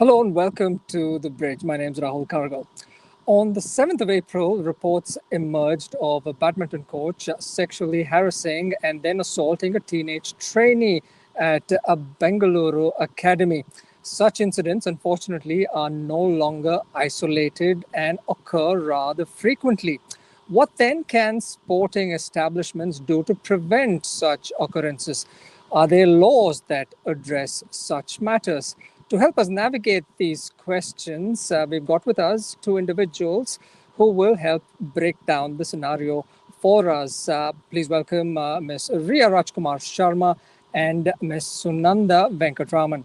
Hello and welcome to The Bridge. My name is Rahul Kargal. On the 7th of April, reports emerged of a badminton coach sexually harassing and then assaulting a teenage trainee at a Bengaluru academy. Such incidents, unfortunately, are no longer isolated and occur rather frequently. What then can sporting establishments do to prevent such occurrences? Are there laws that address such matters? To help us navigate these questions, we've got with us two individuals who will help break down the scenario for us. Please welcome Ms. Riya Rajkumar Sharma and Ms. Sunanda Venkataraman.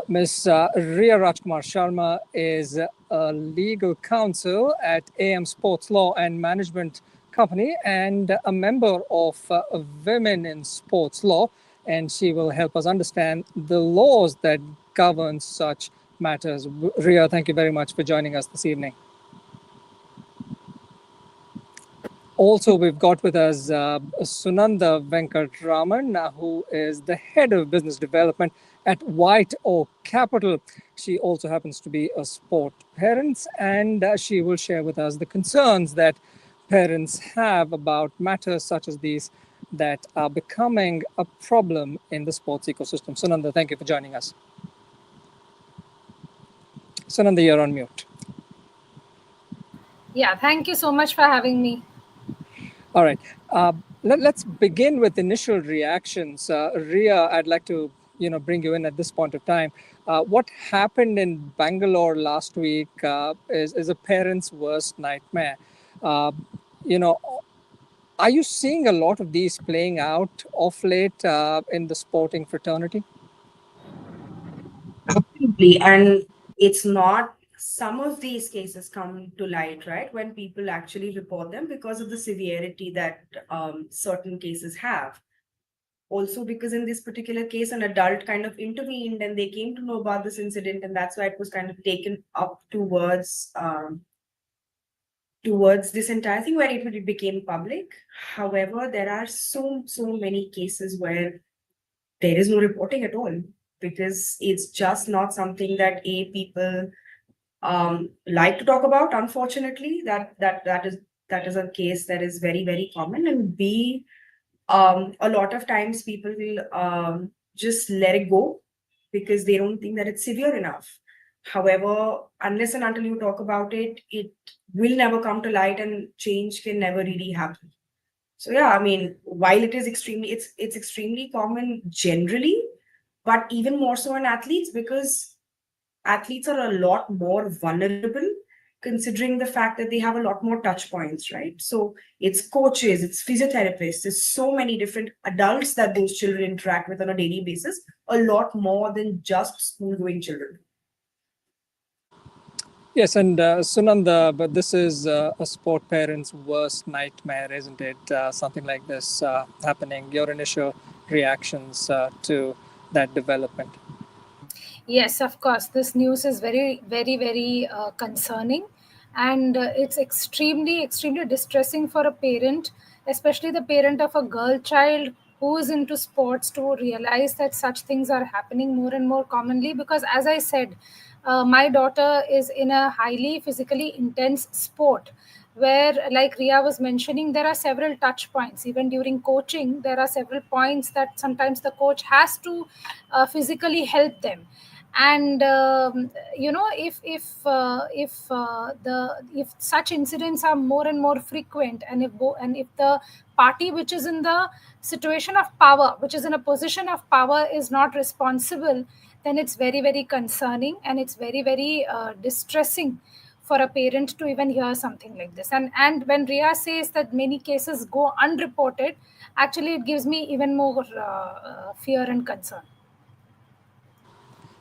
Ms. Riya Rajkumar Sharma is a legal counsel at AM Sports Law and Management Company and a member of Women in Sports Law, and she will help us understand the laws that govern such matters. Riya, thank you very much for joining us this evening. Also, we've got with us Sunanda Venkataraman, who is the head of business development at WhiteOak Capital. She also happens to be a sport parent, and she will share with us the concerns that parents have about matters such as these that are becoming a problem in the sports ecosystem. Sunanda, thank you for joining us. Sunanda, you're on mute. Yeah, thank you so much for having me. All right. Let's begin with initial reactions. Riya, I'd like to bring you in at this point of time. What happened in Bangalore last week is a parent's worst nightmare. Are you seeing a lot of these playing out of late in the sporting fraternity? Absolutely. And it's not, some of these cases come to light, right, when people actually report them because of the severity that certain cases have. Also, because in this particular case, an adult kind of intervened and they came to know about this incident, and that's why it was kind of taken up towards this entire thing where it became public. However, there are so many cases where there is no reporting at all because it's just not something that people like to talk about. Unfortunately, that is a case that is very common, and B, a lot of times people will just let it go because they don't think that it's severe enough. However, unless and until you talk about it, it will never come to light, and change can never really happen. So yeah, I mean, while it is it's extremely common generally, but even more so in athletes, because athletes are a lot more vulnerable considering the fact that they have a lot more touch points, right? So it's coaches, it's physiotherapists, there's so many different adults that those children interact with on a daily basis, a lot more than just school going children. Yes, and Sunanda, but this is a sport parent's worst nightmare, isn't it? Something like this happening. Your initial reactions to that development? Yes, of course. This news is very concerning, and it's extremely distressing for a parent, especially the parent of a girl child who is into sports, to realize that such things are happening more and more commonly. Because, as I said, my daughter is in a highly physically intense sport where, like Riya was mentioning, there are several touch points. Even during coaching, there are several points that sometimes the coach has to physically help them. And if such incidents are more and more frequent, and if the party which is in the situation of power, which is in a position of power, is not responsible, then it's very concerning, and it's very distressing for a parent to even hear something like this. And when Riya says that many cases go unreported, actually it gives me even more fear and concern.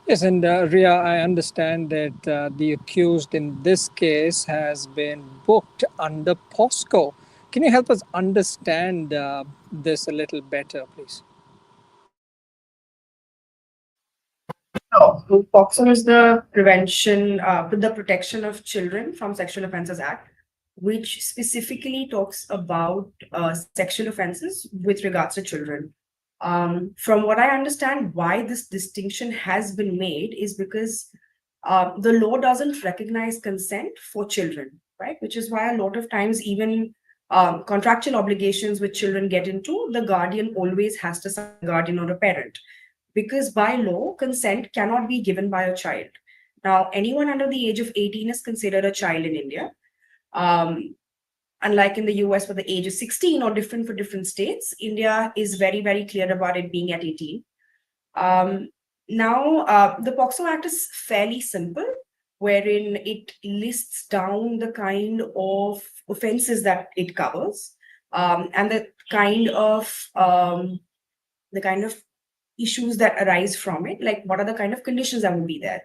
Yes, and Riya, I understand that the accused in this case has been booked under POSCO. Can you help us understand this a little better, please? So POCSO is the Protection of Children from Sexual Offences Act, which specifically talks about sexual offences with regards to children. From what I understand, why this distinction has been made is because the law doesn't recognize consent for children, right? Which is why a lot of times, even contractual obligations which children get into, the guardian always has to sign, guardian or a parent, because by law, consent cannot be given by a child. Now, anyone under the age of 18 is considered a child in India. Um, Unlike in the US, where the age is 16 or different for different states, India is very, very clear about it being at 18. Um, the POXO Act is fairly simple, wherein it lists down the kind of offenses that it covers, and the kind of issues that arise from it, like what are the kind of conditions that would be there.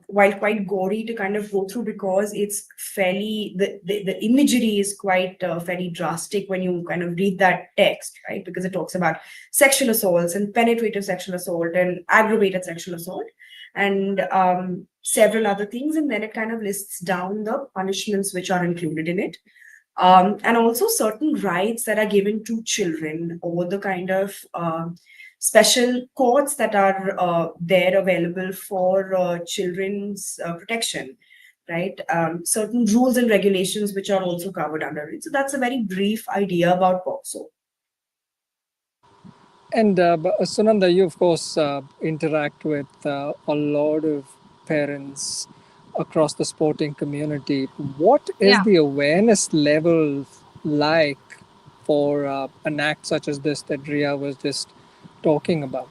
While quite gory to kind of go through, because it's fairly the imagery is quite fairly drastic when you kind of read that text, right? Because it talks about sexual assaults and penetrative sexual assault and aggravated sexual assault and several other things, and then it kind of lists down the punishments which are included in it. And also certain rights that are given to children, or the kind of special courts that are there available for children's protection, right? Certain rules and regulations which are also covered under it. So that's a very brief idea about POXO. And Sunanda, you of course interact with a lot of parents across the sporting community. What is Yeah. the awareness level like for an act such as this that Riya was just talking about?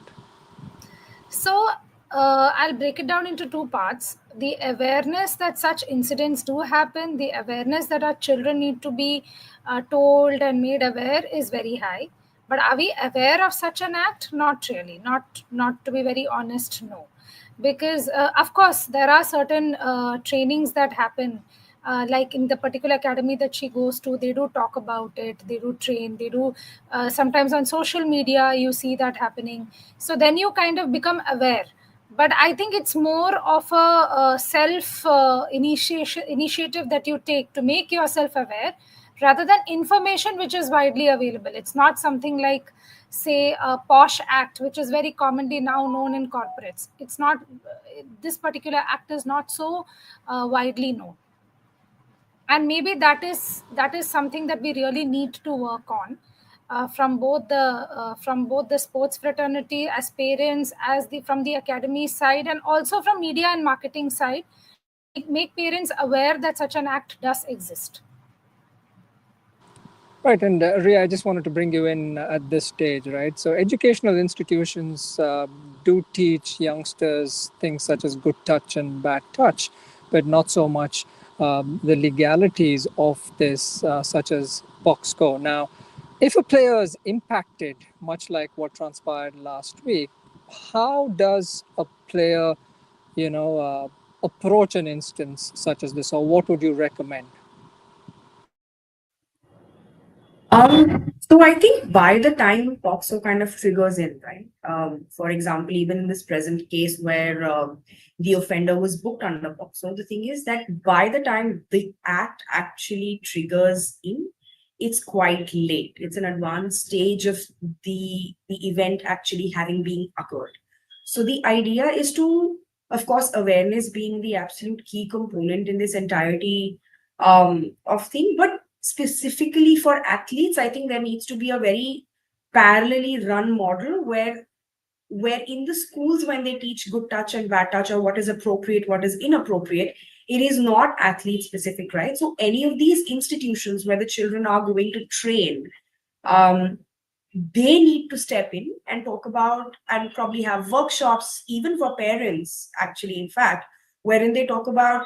So I'll break it down into two parts. The awareness that such incidents do happen, the awareness that our children need to be told and made aware is very high. But are we aware of such an act? Not really. Not to be very honest, no. Because of course there are certain trainings that happen. Like in the particular academy that she goes to, they do talk about it, they do train, they do sometimes on social media you see that happening. So then you kind of become aware. But I think it's more of a self initiative that you take to make yourself aware, rather than information which is widely available. It's not something like, say, a posh act which is very commonly now known in corporates. It's not, this particular act is not so widely known. And maybe that is something that we really need to work on, from both the sports fraternity, as parents, as the from the academy side, and also from media and marketing side, to make parents aware that such an act does exist. Right, and Riya, I just wanted to bring you in at this stage, right? So, educational institutions do teach youngsters things such as good touch and bad touch, but not so much the legalities of this, such as POXCO. Now, if a player is impacted, much like what transpired last week, how does a player, approach an instance such as this, or what would you recommend? So I think by the time POXO kind of triggers in, right? For example, even in this present case where the offender was booked under POXO, the thing is that by the time the act actually triggers in, it's quite late. It's an advanced stage of the event actually having been occurred. So the idea is to, of course, awareness being the absolute key component in this entirety of thing, but specifically for athletes, I think there needs to be a very parallelly run model where in the schools, when they teach good touch and bad touch, or what is appropriate, what is inappropriate, it is not athlete specific, right? So any of these institutions where the children are going to train, they need to step in and talk about, and probably have workshops even for parents, actually, in fact, wherein they talk about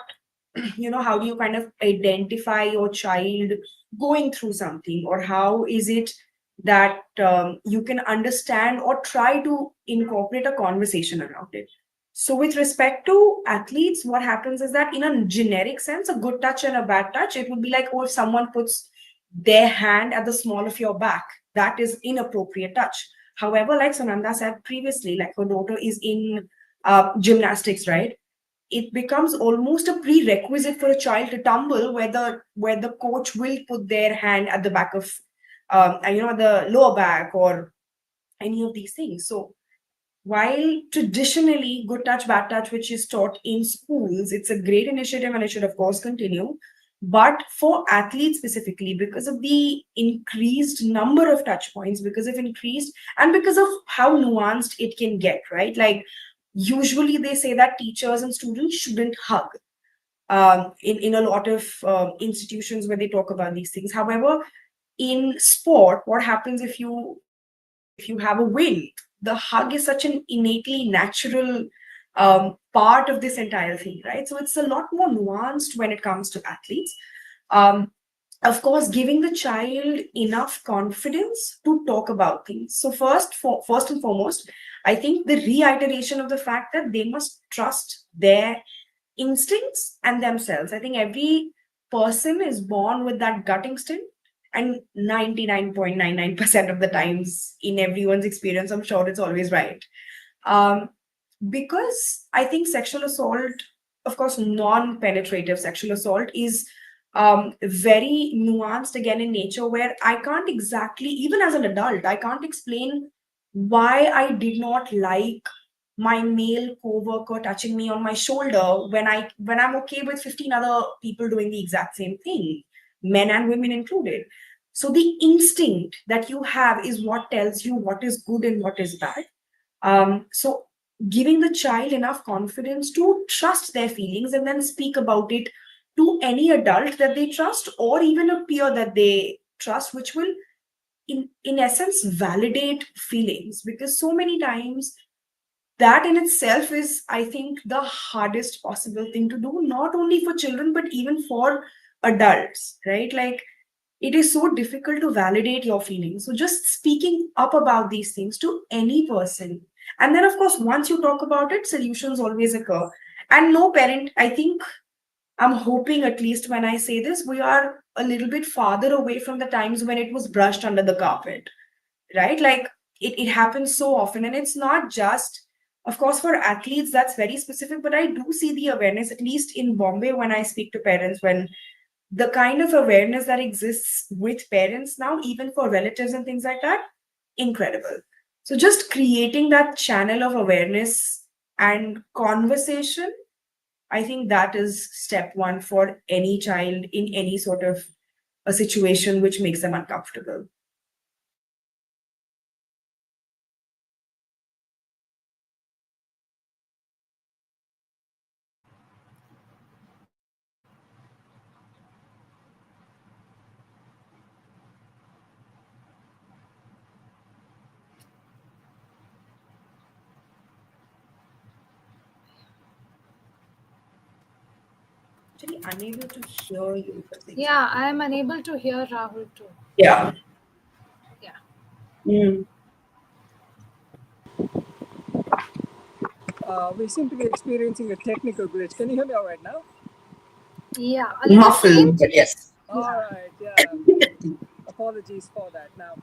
how do you kind of identify your child going through something, or how is it that you can understand or try to incorporate a conversation around it. So with respect to athletes, what happens is that in a generic sense, a good touch and a bad touch, it would be like, oh, if someone puts their hand at the small of your back, that is inappropriate touch. However, like Sunanda said previously, like her daughter is in gymnastics, right? It becomes almost a prerequisite for a child to tumble, where the coach will put their hand at the back of the lower back, or any of these things. So while traditionally good touch, bad touch, which is taught in schools, it's a great initiative and it should of course continue. But for athletes specifically, because of the increased number of touch points, because of increased and because of how nuanced it can get, right? Like usually they say that teachers and students shouldn't hug in a lot of institutions where they talk about these things. However, in sport, what happens if you have a win? The hug is such an innately natural part of this entire thing, right? So it's a lot more nuanced when it comes to athletes. Um, of course, giving the child enough confidence to talk about things. So first and foremost, I think the reiteration of the fact that they must trust their instincts and themselves. I think every person is born with that gut instinct, and 99.99% of the times in everyone's experience, I'm sure it's always right. Um, because I think sexual assault, of course, non-penetrative sexual assault is very nuanced again in nature, where I can't exactly, even as an adult, I can't explain why I did not like my male co-worker touching me on my shoulder when I'm okay with 15 other people doing the exact same thing, men and women included. So the instinct that you have is what tells you what is good and what is bad. So giving the child enough confidence to trust their feelings and then speak about it to any adult that they trust, or even a peer that they trust, which will in essence validate feelings. Because so many times that in itself is, I think, the hardest possible thing to do, not only for children but even for adults, right? Like it is so difficult to validate your feelings. So just speaking up about these things to any person, and then of course once you talk about it, solutions always occur. And no parent, I think, I'm hoping, at least when I say this, we are a little bit farther away from the times when it was brushed under the carpet, right? Like it happens so often. And it's not just, of course, for athletes, that's very specific, but I do see the awareness, at least in Bombay, when I speak to parents, when the kind of awareness that exists with parents now, even for relatives and things like that, incredible. So just creating that channel of awareness and conversation, I think that is step one for any child in any sort of a situation which makes them uncomfortable. Actually unable to hear you. Yeah, I am unable to hear Rahul too. Yeah. Yeah. Mm. We seem to be experiencing a technical glitch. Can you hear me all right now? Yeah, a little Muffled, faint. but yes. All right, yeah. Apologies for that. Now,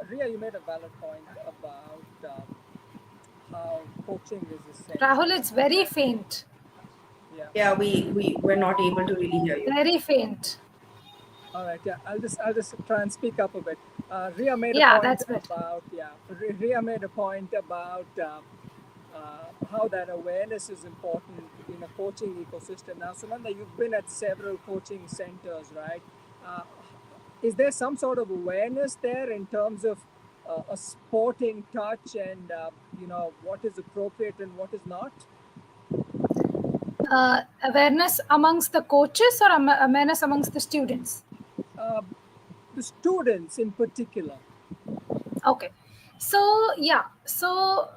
Riya, you made a valid point about how coaching is essential. Rahul, it's very faint. Yeah, we're not able to really hear you. Very faint. All right, yeah. I'll just try and speak up a bit. Riya made Yeah, a point that's better. about Riya made a point about how that awareness is important in a coaching ecosystem. Now, Sunanda, you've been at several coaching centers, right? Uh, is there some sort of awareness there in terms of a sporting touch and what is appropriate and what is not? Awareness amongst the coaches or awareness amongst the students? The students in particular. Okay. So yeah, so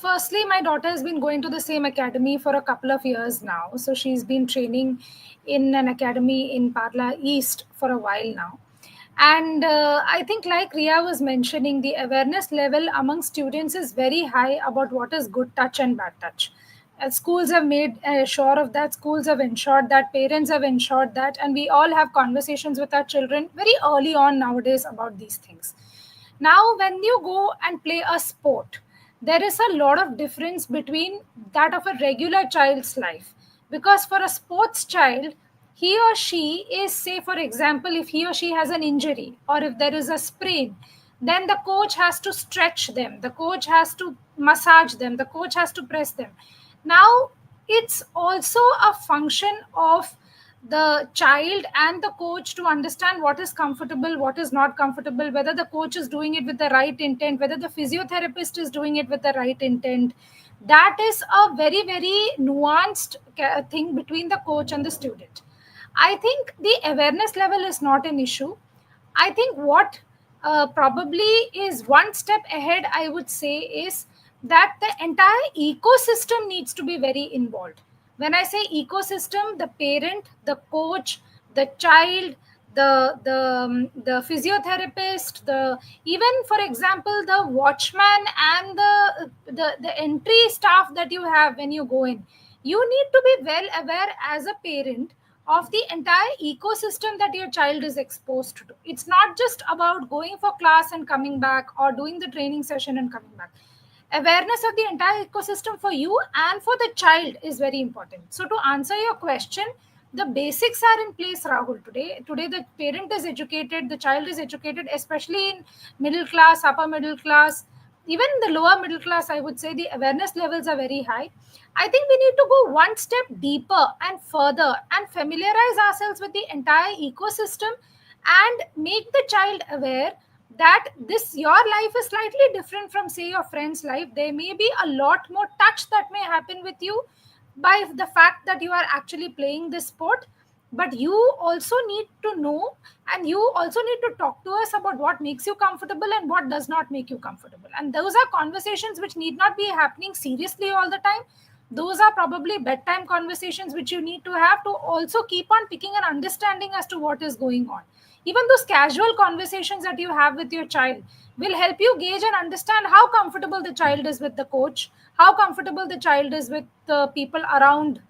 firstly, my daughter has been going to the same academy for a couple of years now. So she's been training in an academy in Parla East for a while now. And I think, like Riya was mentioning, the awareness level among students is very high about what is good touch and bad touch. Schools have made sure of that. Schools have ensured that. Parents have ensured that. And we all have conversations with our children very early on nowadays about these things. Now, when you go and play a sport, there is a lot of difference between that of a regular child's life. Because for a sports child, he or she is, say, for example, if he or she has an injury or if there is a sprain, then the coach has to stretch them, the coach has to massage them, the coach has to press them. Now it's also a function of the child and the coach to understand what is comfortable, what is not comfortable, whether the coach is doing it with the right intent, whether the physiotherapist is doing it with the right intent. That is a very, very nuanced thing between the coach and the student. I think the awareness level is not an issue. I think what probably is one step ahead, I would say, is that the entire ecosystem needs to be very involved. When I say ecosystem, the parent, the coach, the child, the physiotherapist, the, even for example the watchman and the entry staff that you have when you go in, you need to be well aware as a parent of the entire ecosystem that your child is exposed to. It's not just about going for class and coming back, or doing the training session and coming back. Awareness of the entire ecosystem for you and for the child is very important. So to answer your question, the basics are in place, Rahul. Today the parent is educated, the child is educated, especially in middle class, upper middle class, even the lower middle class. I would say the awareness levels are very high. I think we need to go one step deeper and further and familiarize ourselves with the entire ecosystem, and make the child aware that this, your life is slightly different from, say, your friend's life. There may be a lot more touch that may happen with you by the fact that you are actually playing this sport, but you also need to know, and you also need to talk to us about what makes you comfortable and what does not make you comfortable. And those are conversations which need not be happening seriously all the time. Those are probably bedtime conversations which you need to have, to also keep on picking an understanding as to what is going on. Even those casual conversations that you have with your child will help you gauge and understand how comfortable the child is with the coach, how comfortable the child is with the people around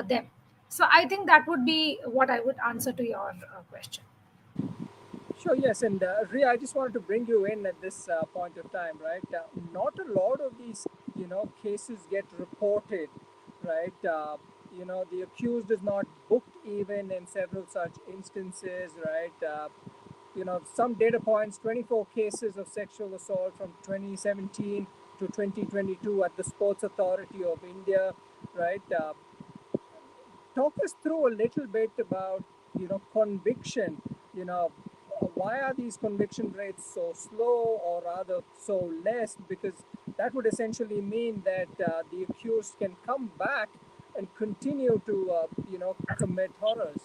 them. So I think that would be what I would answer to your question. Sure, yes. And Riya, I just wanted to bring you in at this point of time, right? Not a lot of these, cases get reported, right? The accused is not booked even in several such instances, right? Some data points: 24 cases of sexual assault from 2017 to 2022 at the Sports Authority of India, right? Talk us through a little bit about conviction. Why are these conviction rates so slow, or rather so less? Because that would essentially mean that the accused can come back and continue to commit horrors.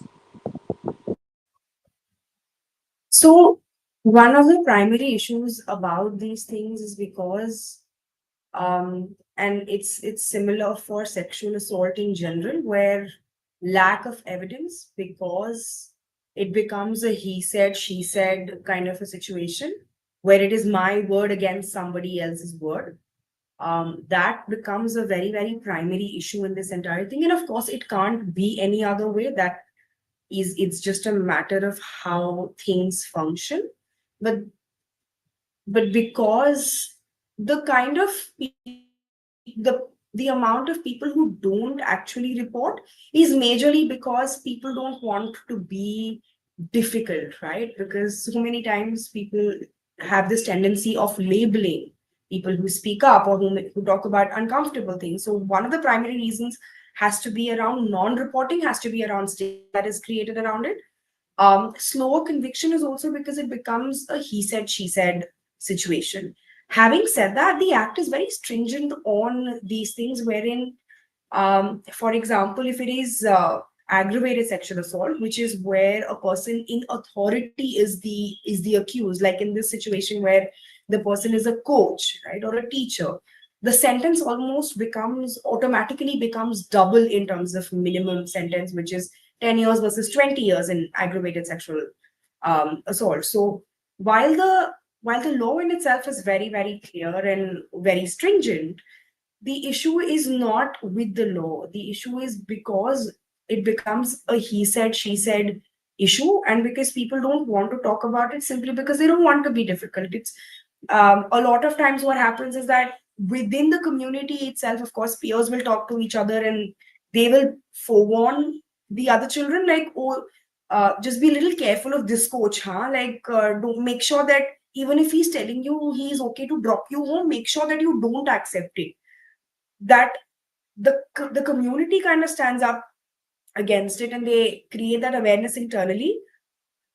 So one of the primary issues about these things is because and it's similar for sexual assault in general, where lack of evidence, because it becomes a he said she said kind of a situation where it is my word against somebody else's word. That becomes a very, very primary issue in this entire thing, and of course it can't be any other way. That is, it's just a matter of how things function. But because the kind of the amount of people who don't actually report is majorly because people don't want to be difficult, right? Because so many times people have this tendency of labeling people who speak up, or who talk about uncomfortable things. So one of the primary reasons has to be around non-reporting, has to be around stigma that is created around it. Slower conviction is also because it becomes a he said, she said situation. Having said that, the act is very stringent on these things, wherein, for example, if it is aggravated sexual assault, which is where a person in authority is the accused, like in this situation where the person is a coach, right, or a teacher, the sentence almost automatically becomes double in terms of minimum sentence, which is 10 years versus 20 years in aggravated sexual assault. So while the law in itself is very, very clear and very stringent, the issue is not with the law. The issue is because it becomes a he said, she said issue, and because people don't want to talk about it simply because they don't want to be difficult. It's a lot of times what happens is that within the community itself, of course, peers will talk to each other and they will forewarn the other children, like, oh, just be a little careful of this coach, huh? Like, don't make sure that Even if he's telling you he's okay to drop you home, make sure that you don't accept it. That the community kind of stands up against it and they create that awareness internally,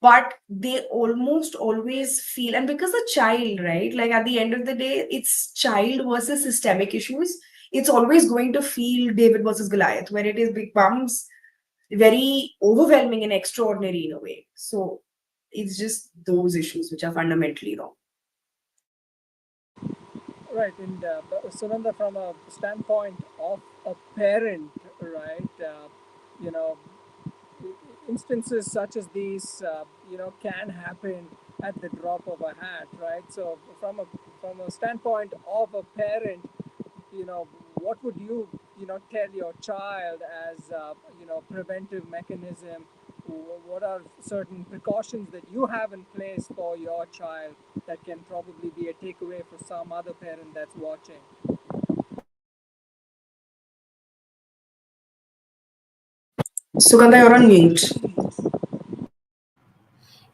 but they almost always feel, and because the child, right, like at the end of the day, it's child versus systemic issues. It's always going to feel David versus Goliath, where it is becomes very overwhelming and extraordinary in a way. So it's just those issues which are fundamentally wrong. Right, and Sunanda, from a standpoint of a parent, right, you know, instances such as these, can happen at the drop of a hat, right? So, from a standpoint of a parent, what would you, tell your child as, preventive mechanism? What are certain precautions that you have in place for your child that can probably be a takeaway for some other parent that's watching? Sugandha, you're on mute.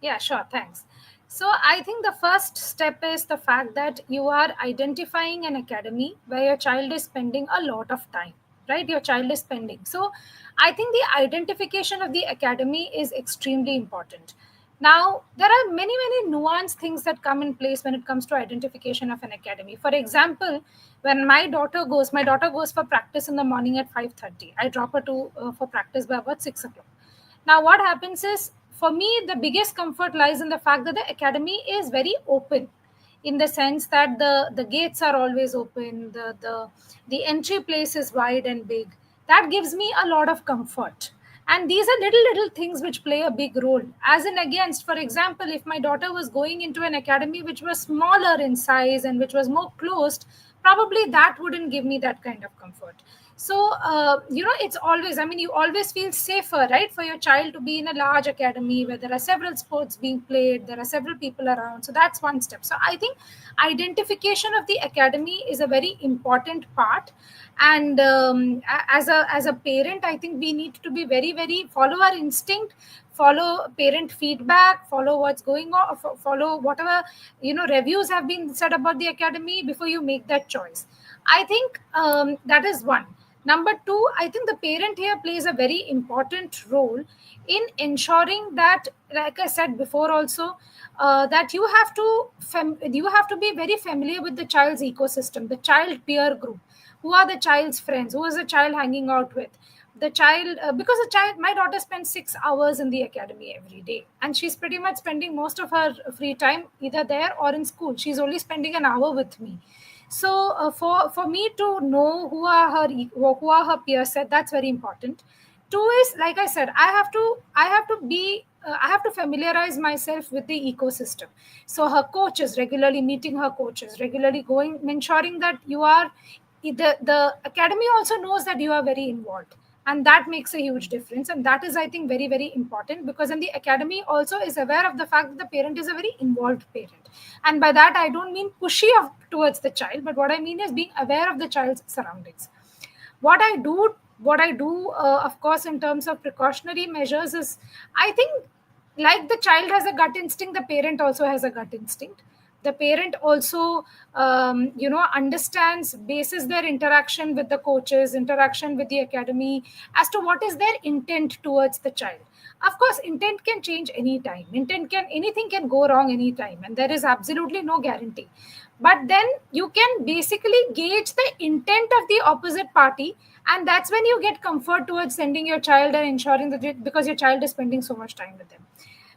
Yeah, sure. Thanks. So I think the first step is the fact that you are identifying an academy where your child is spending a lot of time, right? Your child is spending. So I think the identification of the academy is extremely important. Now, there are many, many nuanced things that come in place when it comes to identification of an academy. For example, when my daughter goes for practice in the morning at 5:30. I drop her to for practice by about 6 o'clock. Now, what happens is, for me, the biggest comfort lies in the fact that the academy is very open, in the sense that the gates are always open, the entry place is wide and big. That gives me a lot of comfort. And these are little things which play a big role. As in against, for example, if my daughter was going into an academy which was smaller in size and which was more closed, probably that wouldn't give me that kind of comfort. So it's always, I mean, you always feel safer, right, for your child to be in a large academy where there are several sports being played, there are several people around. So that's one step. So I think identification of the academy is a very important part. And as a parent, I think we need to be very, very, follow our instinct, follow parent feedback, follow what's going on, follow whatever reviews have been said about the academy before you make that choice. I think that is one. Number two, I think the parent here plays a very important role in ensuring that, like I said before also, that you have to be very familiar with the child's ecosystem, the child peer group. Who are the child's friends? Who is the child hanging out with? The child, because the child, my daughter spends 6 hours in the academy every day, and she's pretty much spending most of her free time either there or in school. She's only spending an hour with me. So for me to know who are her peer set, that's very important. Two is, like I said, I have to familiarize myself with the ecosystem. So her coaches, regularly meeting her coaches, regularly going, ensuring that you are, the academy also knows that you are very involved, and that makes a huge difference. And that is, I think, very, very important, because then the academy also is aware of the fact that the parent is a very involved parent. And by that, I don't mean pushy towards the child, but what I mean is being aware of the child's surroundings. What I do, of course, in terms of precautionary measures is, I think, like the child has a gut instinct, the parent also has a gut instinct. The parent also understands, bases their interaction with the coaches, interaction with the academy, as to what is their intent towards the child. Of course, intent can change anytime, anything can go wrong anytime, and there is absolutely no guarantee. But then you can basically gauge the intent of the opposite party, and that's when you get comfort towards sending your child and ensuring that because your child is spending so much time with them.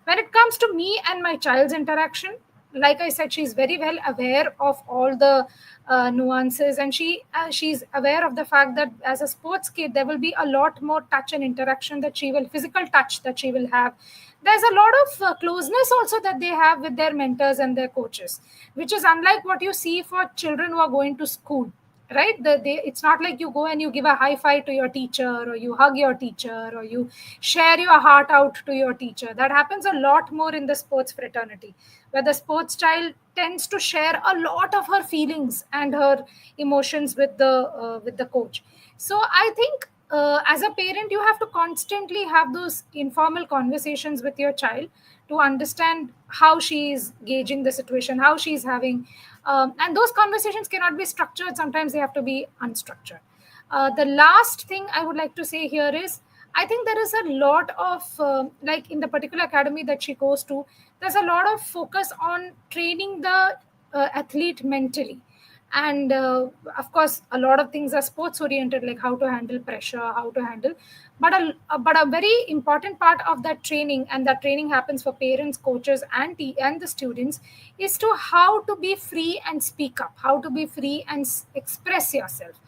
When it comes to me and my child's interaction, like I said, she's very well aware of all the nuances, and she's aware of the fact that as a sports kid, there will be a lot more touch and interaction physical touch that she will have. There's a lot of closeness also that they have with their mentors and their coaches, which is unlike what you see for children who are going to school, right? It's not like you go and you give a high five to your teacher, or you hug your teacher, or you share your heart out to your teacher. That happens a lot more in the sports fraternity, where the sports child tends to share a lot of her feelings and her emotions with the coach. So I think, as a parent, you have to constantly have those informal conversations with your child to understand how she is gauging the situation, how she is having, and those conversations cannot be structured. Sometimes they have to be unstructured. The last thing I would like to say here is, I think there is a lot of, like in the particular academy that she goes to, there's a lot of focus on training the athlete mentally. And of course, a lot of things are sports oriented, like how to handle pressure, how to handle. But a very important part of that training, and that training happens for parents, coaches, and the students, is to how to be free and speak up, how to be free and express yourself.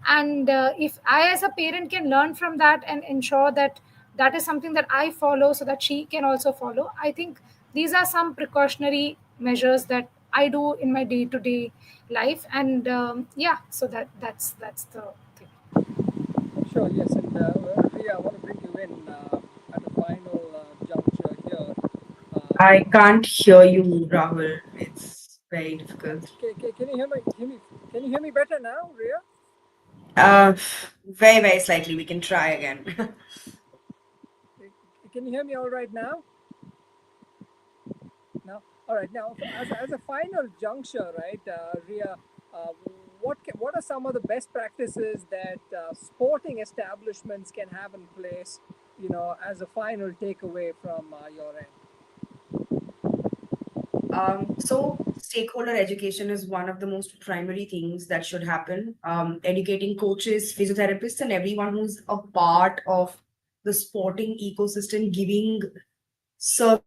And if I as a parent can learn from that and ensure that that is something that I follow so that she can also follow, I think these are some precautionary measures that I do in my day to day life. And yeah, so that's the thing. Sure, yes. And Riya, I want to bring you in at the final juncture here. I can't hear you, Rahul. It's very difficult. Can you hear me? Can you hear me better now, Riya? Very, very slightly. We can try again. Can you hear me all right now? No? All right. Now, as a final juncture, right, Riya, what are some of the best practices that sporting establishments can have in place, as a final takeaway from your end? So stakeholder education is one of the most primary things that should happen. Educating coaches, physiotherapists, and everyone who's a part of the sporting ecosystem, giving service,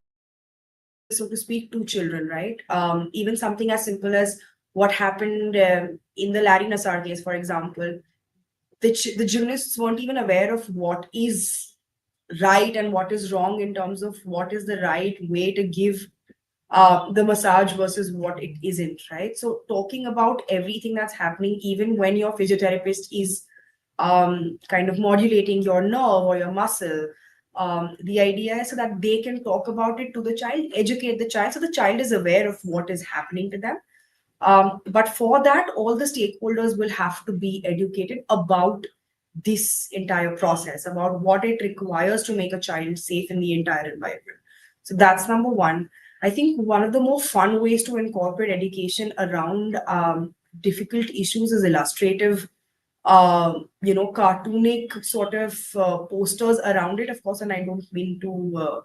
so to speak, to children, right? Even something as simple as what happened in the Larry Nassar case, for example, the gymnasts weren't even aware of what is right and what is wrong in terms of what is the right way to give the massage versus what it isn't, right? So talking about everything that's happening, even when your physiotherapist is kind of modulating your nerve or your muscle, the idea is so that they can talk about it to the child, educate the child, so the child is aware of what is happening to them. But for that, all the stakeholders will have to be educated about this entire process, about what it requires to make a child safe in the entire environment. So that's number one. I think one of the more fun ways to incorporate education around difficult issues is illustrative, cartoonic sort of posters around it, of course. And I don't mean to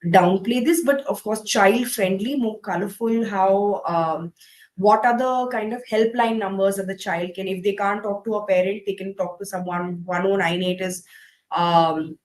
downplay this, but of course, child friendly, more colorful. How what are the kind of helpline numbers that the child can, if they can't talk to a parent, they can talk to someone. 1098 is um,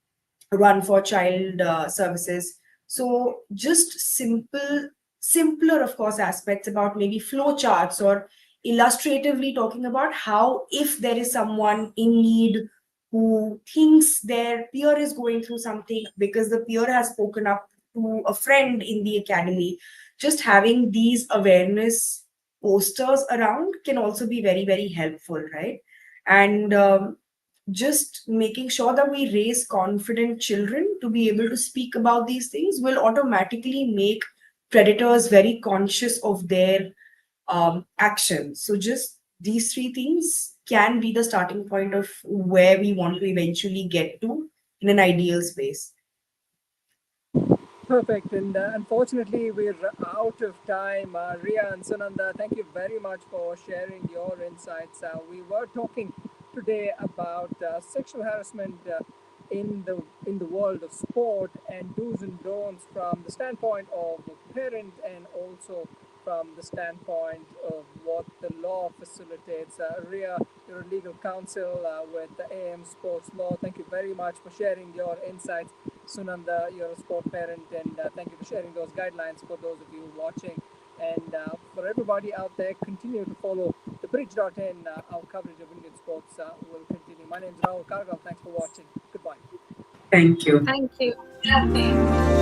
run for child services. So just simpler, of course, aspects about maybe flow charts or illustratively talking about how, if there is someone in need who thinks their peer is going through something because the peer has spoken up to a friend in the academy, just having these awareness posters around can also be very, very helpful, right? And just making sure that we raise confident children to be able to speak about these things will automatically make predators very conscious of their actions. So, just these three things can be the starting point of where we want to eventually get to in an ideal space. Perfect. And unfortunately, we're out of time. Riya and Sunanda, thank you very much for sharing your insights. We were talking today about sexual harassment in the world of sport, and do's and don'ts from the standpoint of a parent, and also from the standpoint of what the law facilitates. Riya, you're a legal counsel with the AM Sports Law. Thank you very much for sharing your insights. Sunanda, you're a sport parent, and thank you for sharing those guidelines for those of you watching. And for everybody out there, continue to follow the bridge.in. Our coverage of Indian sports will continue. My name is Rahul Kargal. Thanks for watching. Goodbye. Thank you. Thank you.